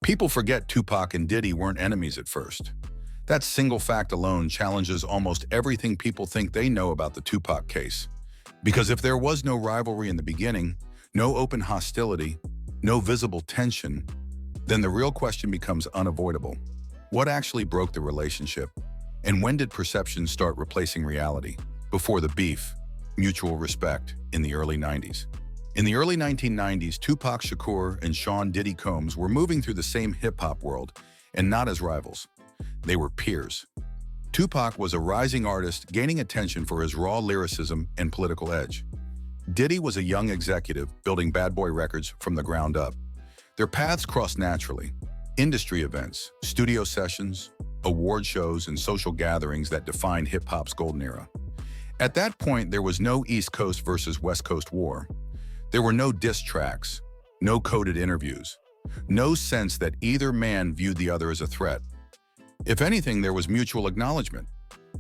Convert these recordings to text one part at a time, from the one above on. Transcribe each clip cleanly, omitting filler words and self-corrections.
People forget Tupac and Diddy weren't enemies at first. That single fact alone challenges almost everything people think they know about the Tupac case. Because if there was no rivalry in the beginning, no open hostility, no visible tension, then the real question becomes unavoidable. What actually broke the relationship? And when did perception start replacing reality? Before the beef, mutual respect in the early 90s. In the early 1990s, Tupac Shakur and Sean Diddy Combs were moving through the same hip-hop world, and not as rivals. They were peers. Tupac was a rising artist gaining attention for his raw lyricism and political edge. Diddy was a young executive building Bad Boy Records from the ground up. Their paths crossed naturally. Industry events, studio sessions, award shows, and social gatherings that defined hip-hop's golden era. At that point, there was no East Coast versus West Coast war. There were no diss tracks, no coded interviews, no sense that either man viewed the other as a threat. If anything, there was mutual acknowledgement.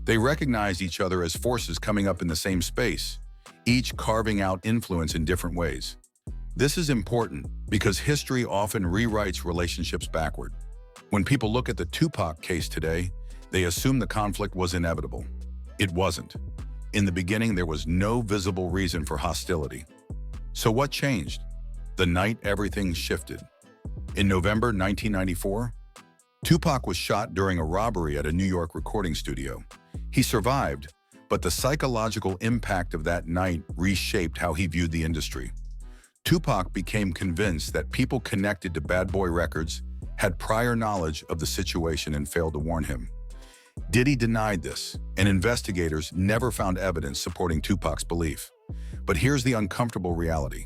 They recognized each other as forces coming up in the same space, each carving out influence in different ways. This is important because history often rewrites relationships backward. When people look at the Tupac case today, they assume the conflict was inevitable. It wasn't. In the beginning, there was no visible reason for hostility. So what changed? The night everything shifted. In November 1994, Tupac was shot during a robbery at a New York recording studio. He survived, but the psychological impact of that night reshaped how he viewed the industry. Tupac became convinced that people connected to Bad Boy Records had prior knowledge of the situation and failed to warn him. Diddy denied this, and investigators never found evidence supporting Tupac's belief. But here's the uncomfortable reality.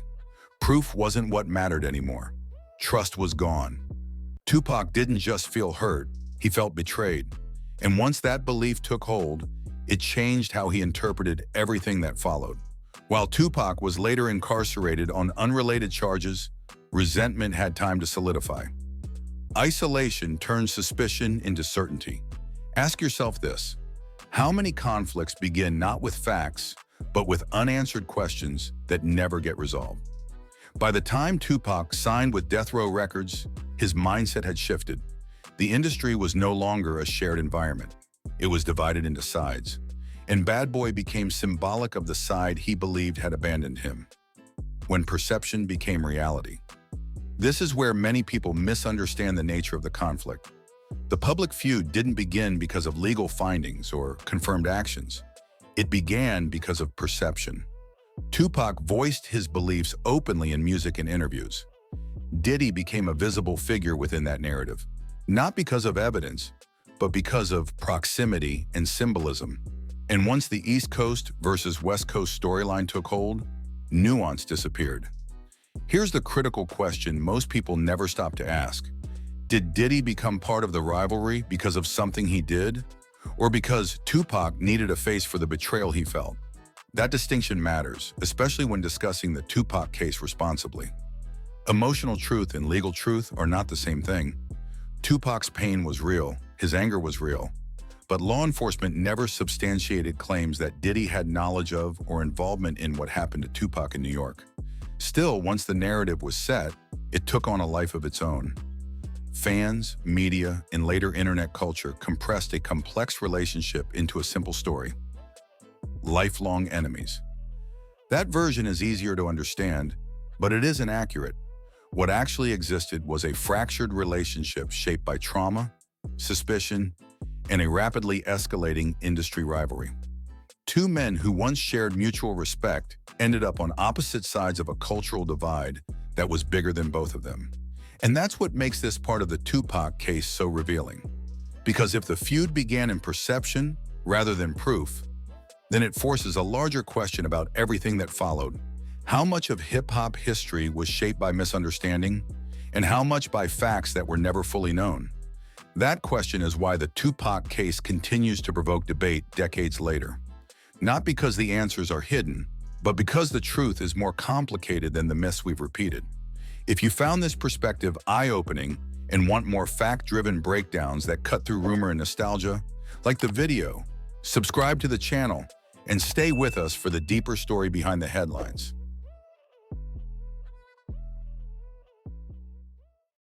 Proof wasn't what mattered anymore. Trust was gone. Tupac didn't just feel hurt, he felt betrayed. And once that belief took hold, it changed how he interpreted everything that followed. While Tupac was later incarcerated on unrelated charges, resentment had time to solidify. Isolation turned suspicion into certainty. Ask yourself this: how many conflicts begin not with facts, but with unanswered questions that never get resolved? By the time Tupac signed with Death Row Records, his mindset had shifted. The industry was no longer a shared environment. It was divided into sides. And Bad Boy became symbolic of the side he believed had abandoned him. When perception became reality. This is where many people misunderstand the nature of the conflict. The public feud didn't begin because of legal findings or confirmed actions. It began because of perception. Tupac voiced his beliefs openly in music and interviews. Diddy became a visible figure within that narrative, not because of evidence, but because of proximity and symbolism. And once the East Coast versus West Coast storyline took hold, nuance disappeared. Here's the critical question most people never stop to ask. Did Diddy become part of the rivalry because of something he did, or because Tupac needed a face for the betrayal he felt? That distinction matters, especially when discussing the Tupac case responsibly. Emotional truth and legal truth are not the same thing. Tupac's pain was real, his anger was real, but law enforcement never substantiated claims that Diddy had knowledge of or involvement in what happened to Tupac in New York. Still, once the narrative was set, it took on a life of its own. Fans, media, and later internet culture compressed a complex relationship into a simple story. Lifelong enemies. That version is easier to understand, but it isn't accurate. What actually existed was a fractured relationship shaped by trauma, suspicion, and a rapidly escalating industry rivalry. Two men who once shared mutual respect ended up on opposite sides of a cultural divide that was bigger than both of them. And that's what makes this part of the Tupac case so revealing. Because if the feud began in perception rather than proof, then it forces a larger question about everything that followed. How much of hip-hop history was shaped by misunderstanding, and how much by facts that were never fully known? That question is why the Tupac case continues to provoke debate decades later. Not because the answers are hidden, but because the truth is more complicated than the myths we've repeated. If you found this perspective eye-opening and want more fact-driven breakdowns that cut through rumor and nostalgia, like the video, subscribe to the channel, and stay with us for the deeper story behind the headlines.